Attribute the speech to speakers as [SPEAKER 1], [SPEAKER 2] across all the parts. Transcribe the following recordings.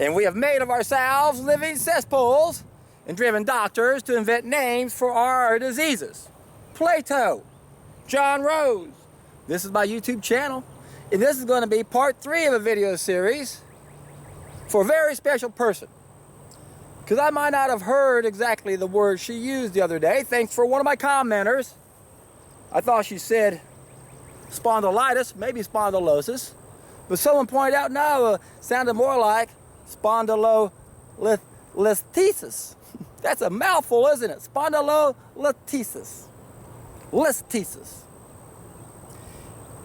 [SPEAKER 1] And we have made of ourselves living cesspools and driven doctors to invent names for our diseases. Plato, John Rose. This is my YouTube channel, and this is going to be part 3 of a video series for a very special person. Because I might not have heard exactly the word she used the other day, thanks for one of my commenters. I thought she said spondylitis, maybe spondylosis, but someone pointed out, no, it sounded more like spondylolisthesis. That's a mouthful, isn't it? Spondylolisthesis. Listhesis.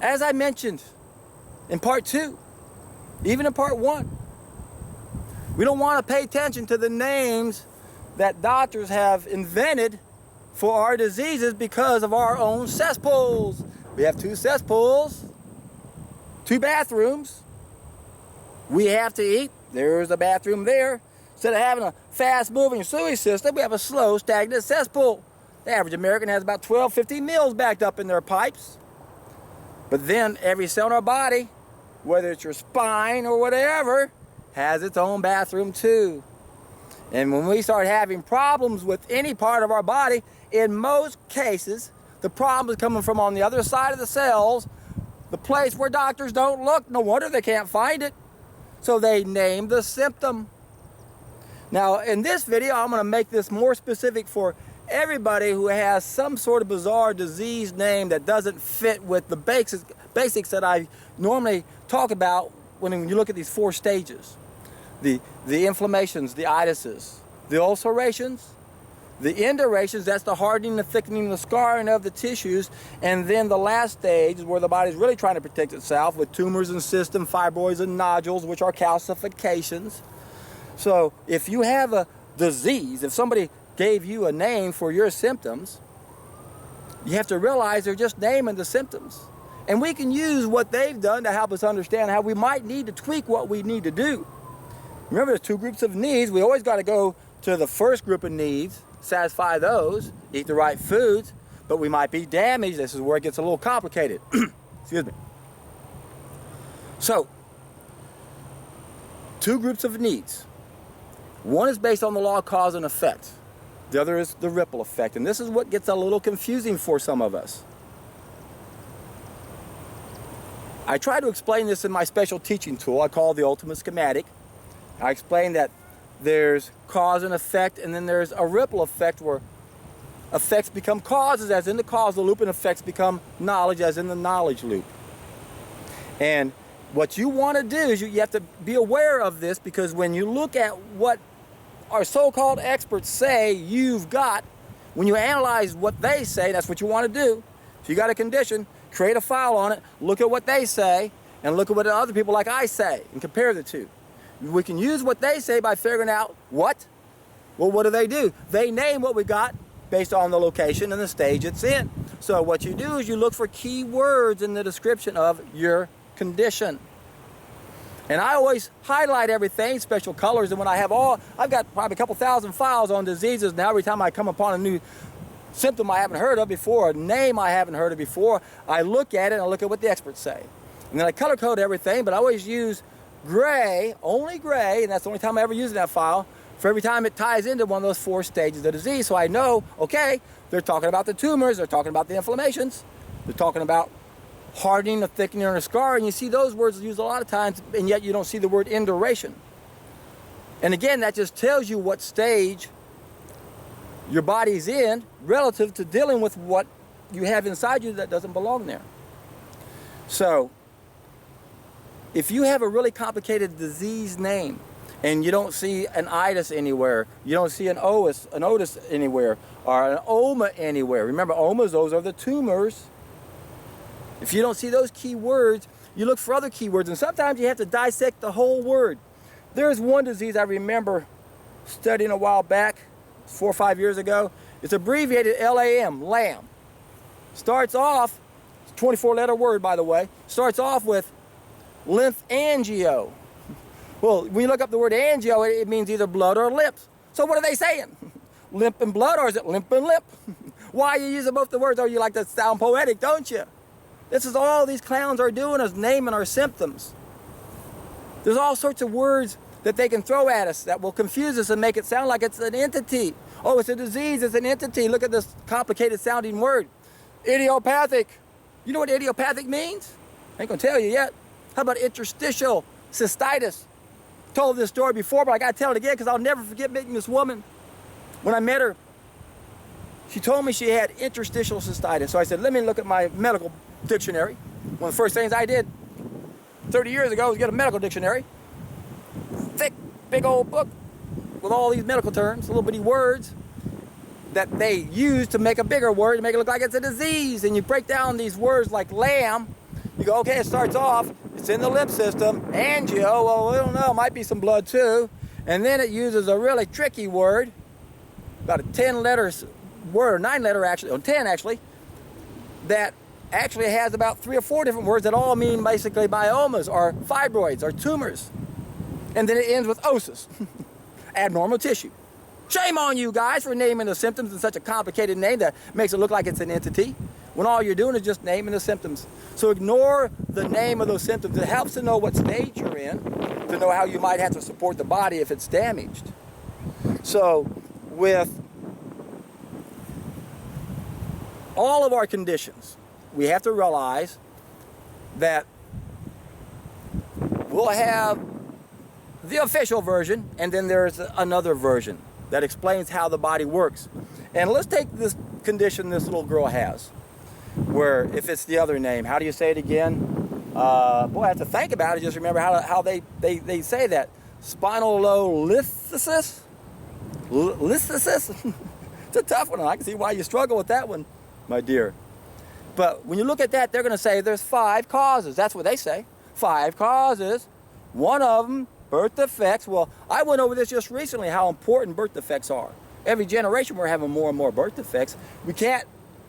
[SPEAKER 1] As I mentioned in part 2, even in part 1, we don't want to pay attention to the names that doctors have invented for our diseases because of our own cesspools. We have 2 cesspools, 2 bathrooms. We have to eat. There's a bathroom there. Instead of having a fast-moving sewage system, we have a slow, stagnant cesspool. The average American has about 12-15 meals backed up in their pipes. But then every cell in our body, whether it's your spine or whatever, has its own bathroom too. And when we start having problems with any part of our body, in most cases, the problem is coming from on the other side of the cells, the place where doctors don't look. No wonder they can't find it. So they name the symptom. Now, in this video, I'm going to make this more specific for everybody who has some sort of bizarre disease name that doesn't fit with the basics that I normally talk about when you look at these 4 stages. The inflammations, the itises, the ulcerations, the indurations, that's the hardening, the thickening, the scarring of the tissues, and then the last stage is where the body's really trying to protect itself with tumors and cysts, fibroids and nodules, which are calcifications. So if you have a disease, if somebody gave you a name for your symptoms, you have to realize they're just naming the symptoms. And we can use what they've done to help us understand how we might need to tweak what we need to do. Remember, there's 2 groups of needs. We always got to go to the first group of needs, satisfy those, eat the right foods, but we might be damaged. This is where it gets a little complicated. Excuse me. So, 2 groups of needs. One is based on the law of cause and effect. The other is the ripple effect. And this is what gets a little confusing for some of us. I try to explain this in my special teaching tool I call the Ultimate Schematic. I explain that there's cause and effect, and then there's a ripple effect where effects become causes, as in the causal loop, and effects become knowledge, as in the knowledge loop. And what you want to do is you have to be aware of this, because when you look at what our so-called experts say you've got, when you analyze what they say, that's what you want to do. If you got a condition, create a file on it, look at what they say, and look at what other people like I say, and compare the 2. We can use what they say by figuring out what? Well, what do? They name what we got based on the location and the stage it's in. So what you do is you look for key words in the description of your condition. And I always highlight everything, special colors, and when I've got probably a couple thousand files on diseases now. Every time I come upon a new symptom I haven't heard of before, a name I haven't heard of before, I look at it and I look at what the experts say. And then I color code everything, but I always use gray, only gray, and that's the only time I ever use that file, for every time it ties into one of those 4 stages of disease. So I know, okay, they're talking about the tumors, they're talking about the inflammations, they're talking about hardening, the thickening, or the scarring. You see those words used a lot of times, and yet you don't see the word induration. And again, that just tells you what stage your body's in relative to dealing with what you have inside you that doesn't belong there. So, if you have a really complicated disease name and you don't see an itis anywhere, you don't see an otis anywhere, or an oma anywhere. Remember, omas, those are the tumors. If you don't see those key words, you look for other keywords, and sometimes you have to dissect the whole word. There's one disease I remember studying a while back, 4 or 5 years ago. It's abbreviated LAM, lamb. Starts off, it's a 24-letter word, by the way, starts off with lymphangio. Well, when you look up the word angio, it means either blood or lips. So what are they saying? Limp and blood, or is it limp and lip? Why are you using both the words? Oh, you like to sound poetic, don't you? This is all these clowns are doing, is naming our symptoms. There's all sorts of words that they can throw at us that will confuse us and make it sound like it's an entity. Oh, it's a disease, it's an entity. Look at this complicated sounding word. Idiopathic. You know what idiopathic means? I ain't gonna tell you yet. How about interstitial cystitis? Told this story before, but I gotta tell it again because I'll never forget meeting this woman. When I met her, she told me she had interstitial cystitis. So I said, let me look at my medical dictionary. One of the first things I did 30 years ago was get a medical dictionary. Thick, big old book with all these medical terms, little bitty words that they use to make a bigger word to make it look like it's a disease. And you break down these words like lamb. You go, okay, it starts off, it's in the lymph system. Angio, well, I don't know, might be some blood too. And then it uses a really tricky word, about a 10-letter word, or 9-letter actually, or 10 actually, that actually has about 3 or 4 different words that all mean basically biomas or fibroids or tumors. And then it ends with osis, abnormal tissue. Shame on you guys for naming the symptoms in such a complicated name that makes it look like it's an entity, when all you're doing is just naming the symptoms. So ignore the name of those symptoms. It helps to know what stage you're in, to know how you might have to support the body if it's damaged. So with all of our conditions, we have to realize that we'll have the official version, and then there's another version that explains how the body works. And let's take this condition this little girl has, where if it's the other name, how do you say it again? Boy, I have to think about it. Just remember how they say that. Spondylolisthesis? Listhesis? It's a tough one. I can see why you struggle with that one, my dear. But when you look at that, they're going to say there's 5 causes. That's what they say. 5 causes. One of them, birth defects. Well, I went over this just recently, how important birth defects are. Every generation we're having more and more birth defects. We can't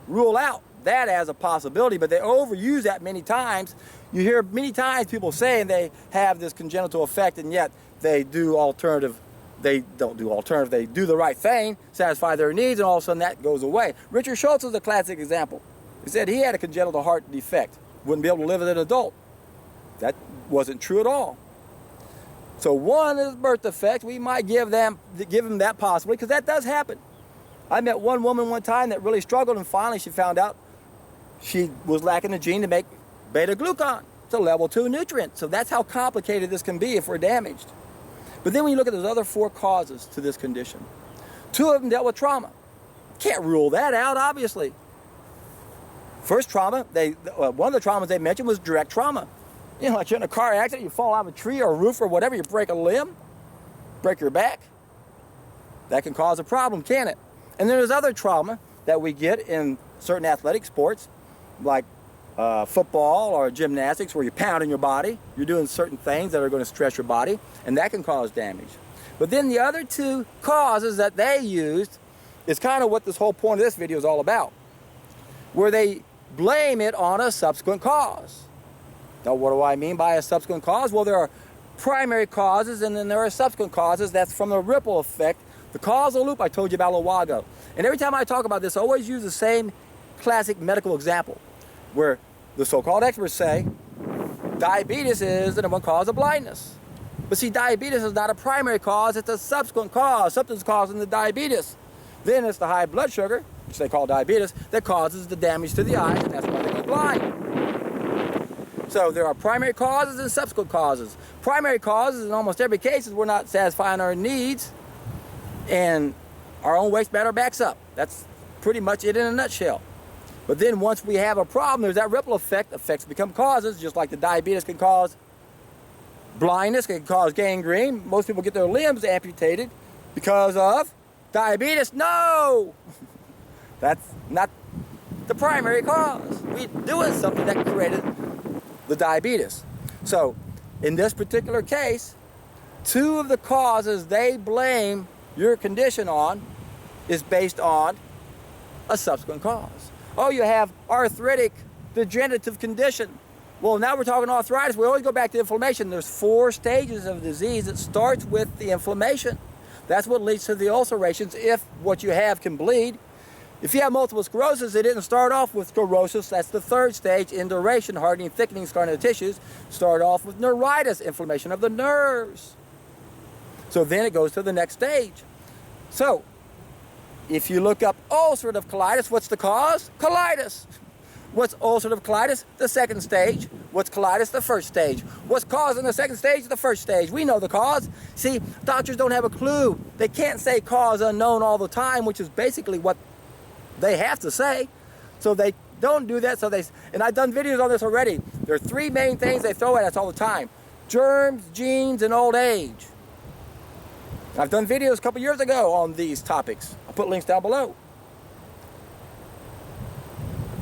[SPEAKER 1] rule out that as a possibility, but they overuse that many times. You hear many times people saying they have this congenital effect, and yet they do alternative. They don't do alternative. They do the right thing, satisfy their needs, and all of a sudden that goes away. Richard Schultz is a classic example. He said he had a congenital heart defect, wouldn't be able to live as an adult. That wasn't true at all. So one is birth defect. We might give them that possibly, because that does happen. I met one woman one time that really struggled, and finally she found out she was lacking a gene to make beta-glucan. It's a level 2 nutrient. So that's how complicated this can be if we're damaged. But then when you look at those other 4 causes to this condition, 2 of them dealt with trauma. Can't rule that out, obviously. First trauma, one of the traumas they mentioned was direct trauma. You know, like you're in a car accident, you fall out of a tree or a roof or whatever, you break a limb, break your back. That can cause a problem, can it? And then there's other trauma that we get in certain athletic sports, like football or gymnastics, where you're pounding your body, you're doing certain things that are going to stress your body, and that can cause damage. But then the other 2 causes that they used is kind of what this whole point of this video is all about, where they blame it on a subsequent cause. Now, what do I mean by a subsequent cause? Well, there are primary causes, and then there are subsequent causes. That's from the ripple effect, the causal loop I told you about a little while ago. And every time I talk about this, I always use the same classic medical example, where the so-called experts say diabetes is the number 1 cause of blindness. But see, diabetes is not a primary cause, it's a subsequent cause. Something's causing the diabetes. Then it's the high blood sugar, which they call diabetes, that causes the damage to the eyes, and that's why they go blind. So there are primary causes and subsequent causes. Primary causes, in almost every case, is we're not satisfying our needs, and our own waste matter backs up. That's pretty much it in a nutshell. But then once we have a problem, there's that ripple effect. Effects become causes, just like the diabetes can cause blindness, can cause gangrene. Most people get their limbs amputated because of diabetes. No! That's not the primary cause. We're doing something that created the diabetes. So in this particular case, 2 of the causes they blame your condition on is based on a subsequent cause. Oh, you have arthritic degenerative condition. Well, now we're talking arthritis. We always go back to inflammation. There's 4 stages of disease. It starts with the inflammation. That's what leads to the ulcerations if what you have can bleed. If you have multiple sclerosis, it didn't start off with sclerosis. That's the 3rd stage, induration, hardening, thickening, scarring of the tissues. Start off with neuritis, inflammation of the nerves. So then it goes to the next stage. So if you look up ulcerative colitis, what's the cause? Colitis. What's ulcerative colitis? The second stage. What's colitis? The first stage. What's causing the second stage? The first stage. We know the cause. See, doctors don't have a clue. They can't say cause unknown all the time, which is basically what they have to say. So they don't do that. And I've done videos on this already. There are three main things they throw at us all the time: germs, genes, and old age. I've done videos a couple years ago on these topics. I'll put links down below.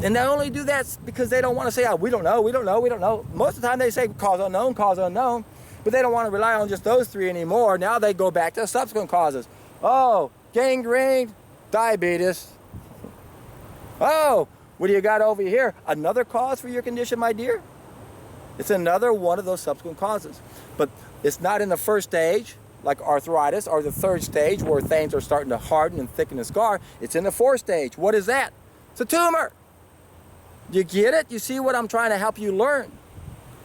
[SPEAKER 1] And they only do that because they don't want to say, oh, we don't know. Most of the time they say cause unknown, but they don't want to rely on just those three anymore. Now they go back to subsequent causes. Oh, gangrene, diabetes. Oh, what do you got over here? Another cause for your condition, my dear? It's another one of those subsequent causes. But it's not in the first stage, like arthritis, or the third stage where things are starting to harden and thicken and scar. It's in the fourth stage. What is that? It's a tumor. You get it? You see what I'm trying to help you learn?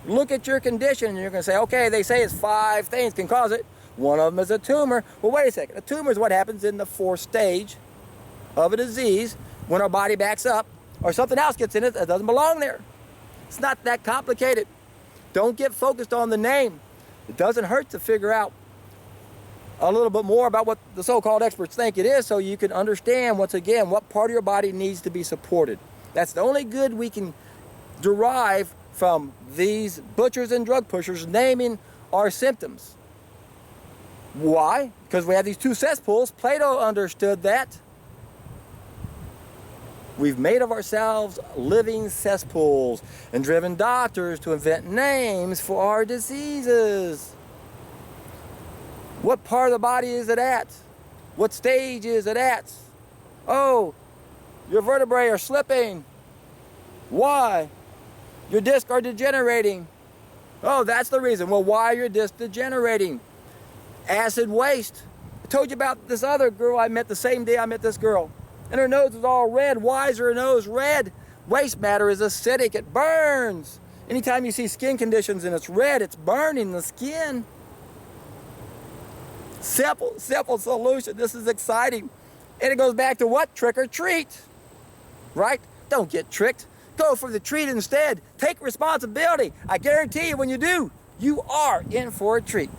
[SPEAKER 1] Look at your condition and you're going to say, okay, they say it's 5 things can cause it. One of them is a tumor. Well, wait a second. A tumor is what happens in the fourth stage of a disease when our body backs up or something else gets in it that doesn't belong there. It's not that complicated. Don't get focused on the name. It doesn't hurt to figure out a little bit more about what the so-called experts think it is so you can understand, once again, what part of your body needs to be supported. That's the only good we can derive from these butchers and drug pushers naming our symptoms. Why? Because we have these 2 cesspools. Plato understood that. We've made of ourselves living cesspools and driven doctors to invent names for our diseases. What part of the body is it at? What stage is it at? Oh, your vertebrae are slipping. Why? Your discs are degenerating. Oh, that's the reason. Well, why are your discs degenerating? Acid waste. I told you about this other girl I met the same day I met this girl. And her nose was all red. Why is her nose red? Waste matter is acidic. It burns. Anytime you see skin conditions and it's red, it's burning the skin. Simple solution. This is exciting. And it goes back to what? Trick or treat. Right? Don't get tricked. Go for the treat instead. Take responsibility. I guarantee you when you do, you are in for a treat.